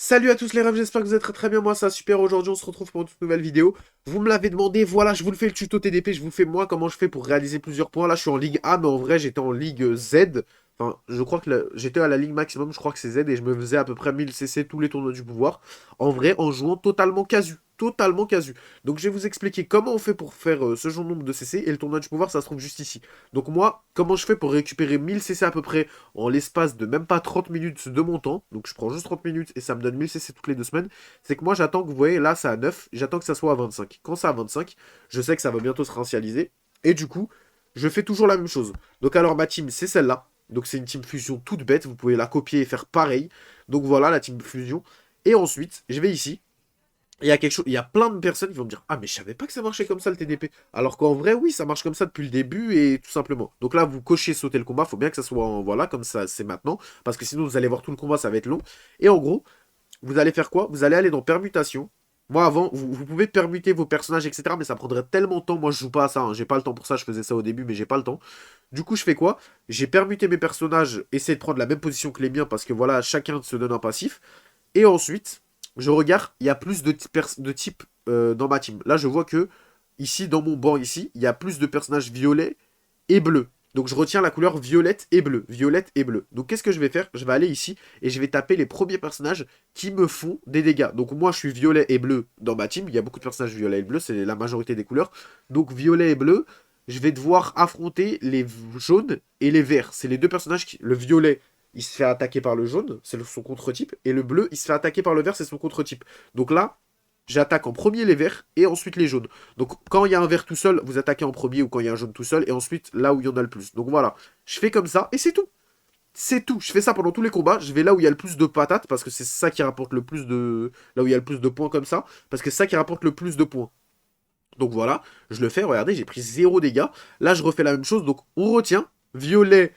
Salut à tous les rêves, j'espère que vous êtes très bien, moi ça va super, aujourd'hui on se retrouve pour une toute nouvelle vidéo. Vous me l'avez demandé, voilà, je vous le fais le tuto TDP, je vous fais moi comment je fais pour réaliser plusieurs points. Là je suis en Ligue A, mais en vrai j'étais en Ligue Z. Enfin, je crois que j'étais à la Ligue maximum, je crois que c'est Z, et je me faisais à peu près 1000 CC tous les tournois du pouvoir. En vrai, en jouant totalement casu. Totalement casu. Donc je vais vous expliquer comment on fait pour faire ce genre de nombre de CC, et le tournoi du pouvoir ça se trouve juste ici. Donc moi, comment je fais pour récupérer 1000 CC à peu près en l'espace de même pas 30 minutes de mon temps, donc je prends juste 30 minutes et ça me donne 1000 CC toutes les 2 semaines, c'est que moi j'attends que, vous voyez, là c'est à 9, j'attends que ça soit à 25. Quand c'est à 25, je sais que ça va bientôt se réinitialiser, et du coup, je fais toujours la même chose. Donc alors ma team c'est celle-là, donc c'est une team fusion toute bête, vous pouvez la copier et faire pareil. Donc voilà la team fusion, et ensuite je vais ici, il y a quelque chose, il y a plein de personnes qui vont me dire: ah mais je savais pas que ça marchait comme ça le TDP. Alors qu'en vrai oui, ça marche comme ça depuis le début et tout simplement. Donc là vous cochez sauter le combat, faut bien que ça soit en voilà comme ça c'est maintenant, parce que sinon vous allez voir tout le combat, ça va être long. Et en gros, vous allez faire quoi? Vous allez aller dans permutation. Moi avant, vous pouvez permuter vos personnages, etc. Mais ça prendrait tellement de temps. Moi je joue pas à ça, hein. J'ai pas le temps pour ça, je faisais ça au début mais j'ai pas le temps. Du coup je fais quoi? J'ai permuté mes personnages, essayer de prendre la même position que les miens, parce que voilà, chacun se donne un passif. Et ensuite, je regarde, il y a plus de types dans ma team. Là, je vois que, ici, dans mon banc, ici, il y a plus de personnages violets et bleus. Donc, je retiens la couleur violette et bleu. Violette et bleu. Donc, qu'est-ce que je vais faire? Je vais aller ici et je vais taper les premiers personnages qui me font des dégâts. Donc, moi, je suis violet et bleu dans ma team. Il y a beaucoup de personnages violets et bleus. C'est la majorité des couleurs. Donc, violet et bleu, je vais devoir affronter les jaunes et les verts. C'est les deux personnages qui... Le violet, il se fait attaquer par le jaune, c'est son contre-type, et le bleu, il se fait attaquer par le vert, c'est son contre-type. Donc là, j'attaque en premier les verts et ensuite les jaunes. Donc quand il y a un vert tout seul, vous attaquez en premier, ou quand il y a un jaune tout seul, et ensuite là où il y en a le plus. Donc voilà, je fais comme ça, et c'est tout. C'est tout. Je fais ça pendant tous les combats. Je vais là où il y a le plus de patates, parce que c'est ça qui rapporte le plus de... Là où il y a le plus de points comme ça, parce que c'est ça qui rapporte le plus de points. Donc voilà, je le fais, regardez, j'ai pris 0 dégâts. Là, je refais la même chose, donc on retient violet,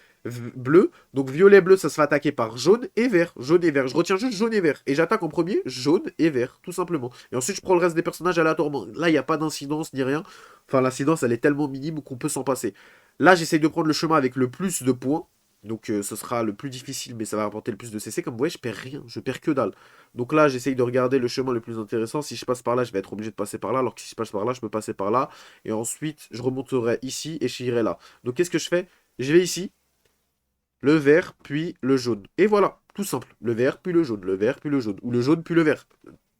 bleu. Donc violet, bleu, ça se fait attaquer par jaune et vert. Jaune et vert. Je retiens juste jaune et vert. Et j'attaque en premier jaune et vert, tout simplement. Et ensuite, je prends le reste des personnages aléatoirement. Là, il n'y a pas d'incidence ni rien. Enfin, l'incidence, elle est tellement minime qu'on peut s'en passer. Là, j'essaye de prendre le chemin avec le plus de points. Donc ce sera le plus difficile, mais ça va rapporter le plus de CC. Comme vous voyez, je perds rien, je perds que dalle. Donc là, j'essaye de regarder le chemin le plus intéressant. Si je passe par là, je vais être obligé de passer par là. Alors que si je passe par là, je peux passer par là. Et ensuite, je remonterai ici et j'irai là. Donc qu'est-ce que je fais? Je vais ici, le vert, puis le jaune. Et voilà, tout simple. Le vert, puis le jaune. Le vert, puis le jaune. Ou le jaune, puis le vert.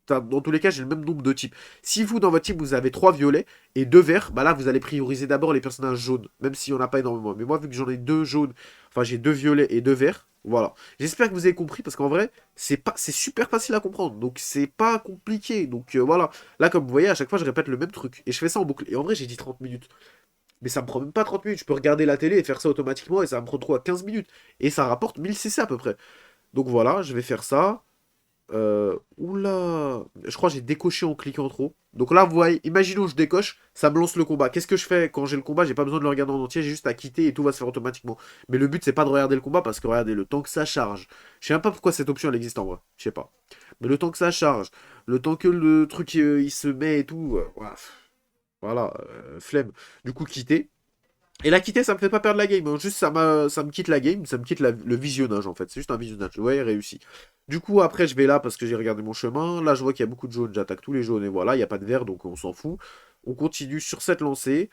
Dans tous les cas, j'ai le même nombre de types. Si vous, dans votre type, vous avez 3 violets et 2 verts, bah là, vous allez prioriser d'abord les personnages jaunes, même s'il n'y en a pas énormément. Mais moi, vu que j'en ai 2 jaunes, enfin, j'ai 2 violets et 2 verts, voilà. J'espère que vous avez compris, parce qu'en vrai, c'est super facile à comprendre. Donc, c'est pas compliqué. Donc, voilà. Là, comme vous voyez, à chaque fois, je répète le même truc. Et je fais ça en boucle. Et en vrai, j'ai dit 30 minutes. Mais ça me prend même pas 30 minutes. Je peux regarder la télé et faire ça automatiquement, et ça me prend trop à 15 minutes. Et ça rapporte 1000 CC à peu près. Donc, voilà, je vais faire ça. Oula, je crois que j'ai décoché en cliquant trop. Donc là, vous voyez, imaginons que je décoche, ça me lance le combat. Qu'est-ce que je fais quand j'ai le combat? J'ai pas besoin de le regarder en entier, j'ai juste à quitter et tout va se faire automatiquement. Mais le but, c'est pas de regarder le combat, parce que regardez, le temps que ça charge. Je sais même pas pourquoi cette option elle existe en vrai. Je sais pas. Mais le temps que ça charge, le temps que le truc il se met et tout, voilà, flemme. Du coup, quitter. Et la quitter, ça me fait pas perdre la game, hein. Juste ça me quitte la game, ça me quitte le visionnage en fait. C'est juste un visionnage. Ouais, réussi. Du coup, après, je vais là parce que j'ai regardé mon chemin. Là, je vois qu'il y a beaucoup de jaunes, j'attaque tous les jaunes et voilà, il n'y a pas de vert donc on s'en fout. On continue sur cette lancée,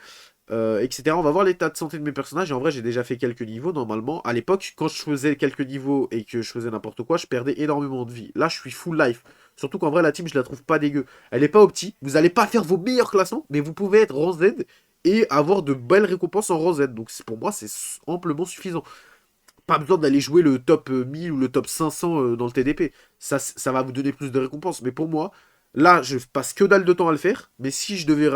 etc. On va voir l'état de santé de mes personnages. Et en vrai, j'ai déjà fait quelques niveaux normalement. À l'époque, quand je faisais quelques niveaux et que je faisais n'importe quoi, je perdais énormément de vie. Là, je suis full life. Surtout qu'en vrai, la team, je la trouve pas dégueu. Elle est pas opti. Vous allez pas faire vos meilleurs classements, mais vous pouvez être rang Z et avoir de belles récompenses en rang Z. Donc pour moi, c'est amplement suffisant. Pas besoin d'aller jouer le top 1000 ou le top 500 dans le TDP. Ça va vous donner plus de récompenses. Mais pour moi, là, je passe que dalle de temps à le faire. Mais si je devais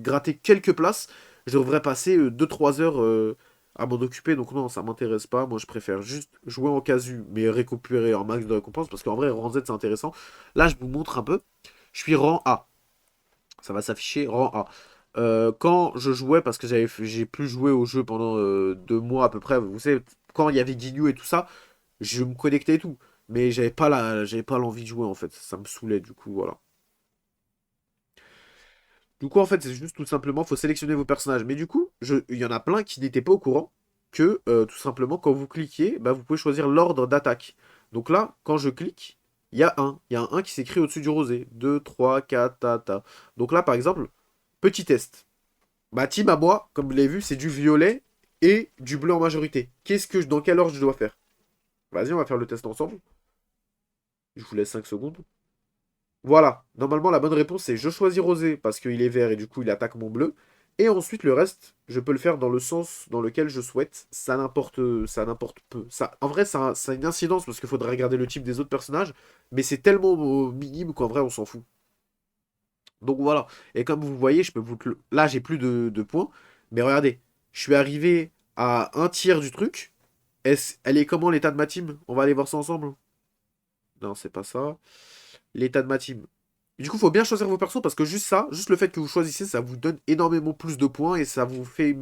gratter quelques places, je devrais passer 2-3 heures à m'en occuper. Donc non, ça m'intéresse pas. Moi, je préfère juste jouer en casu, mais récupérer un max de récompenses. Parce qu'en vrai, rang Z, c'est intéressant. Là, je vous montre un peu. Je suis rang A. Ça va s'afficher rang A. Quand je jouais, parce que j'ai plus joué au jeu pendant 2 mois à peu près, vous savez, quand il y avait Guignou et tout ça, je me connectais et tout. Mais j'avais pas l'envie de jouer en fait. Ça me saoulait du coup, voilà. Du coup, en fait, c'est juste tout simplement, faut sélectionner vos personnages. Mais du coup, il y en a plein qui n'étaient pas au courant que tout simplement, quand vous cliquez, bah, vous pouvez choisir l'ordre d'attaque. Donc là, quand je clique, Il y a un 1 qui s'écrit au-dessus du rosé. 2, 3, 4, ta, ta. Donc là, par exemple, petit test. Ma team à moi, comme vous l'avez vu, c'est du violet et du bleu en majorité. Dans quel ordre je dois faire? Vas-y, on va faire le test ensemble. Je vous laisse 5 secondes. Voilà. Normalement, la bonne réponse, c'est je choisis rosé parce qu'il est vert et du coup, il attaque mon bleu. Et ensuite, le reste, je peux le faire dans le sens dans lequel je souhaite. Ça n'importe peu. En vrai, ça a une incidence parce qu'il faudrait regarder le type des autres personnages. Mais c'est tellement minime qu'en vrai, on s'en fout. Donc voilà. Et comme vous voyez, je peux vous... Là, j'ai plus de points. Mais regardez, je suis arrivé à un tiers du truc. Elle est comment l'état de ma team? On va aller voir ça ensemble. Non, c'est pas ça. L'état de ma team. Du coup, il faut bien choisir vos persos parce que juste ça, juste le fait que vous choisissez, ça vous donne énormément plus de points et ça vous fait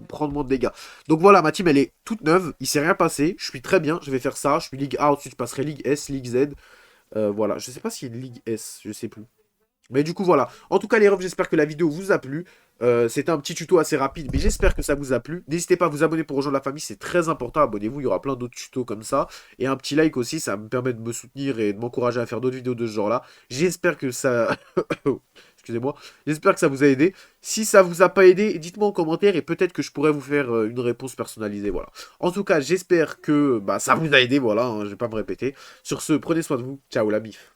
prendre moins de dégâts. Donc voilà, ma team, elle est toute neuve. Il s'est rien passé. Je suis très bien. Je vais faire ça. Je suis Ligue A. Ensuite, je passerai Ligue S, Ligue Z. Voilà. Je sais pas s'il y a une Ligue S. Je sais plus. Mais du coup, voilà. En tout cas, les refs, j'espère que la vidéo vous a plu. C'était un petit tuto assez rapide, mais j'espère que ça vous a plu. N'hésitez pas à vous abonner pour rejoindre la famille, c'est très important. Abonnez-vous, il y aura plein d'autres tutos comme ça. Et un petit like aussi, ça me permet de me soutenir et de m'encourager à faire d'autres vidéos de ce genre-là. J'espère que ça... Excusez-moi. J'espère que ça vous a aidé. Si ça vous a pas aidé, dites-moi en commentaire et peut-être que je pourrais vous faire une réponse personnalisée. Voilà. En tout cas, j'espère que ça vous a aidé. Voilà, hein, je vais pas me répéter. Sur ce, prenez soin de vous. Ciao la bif.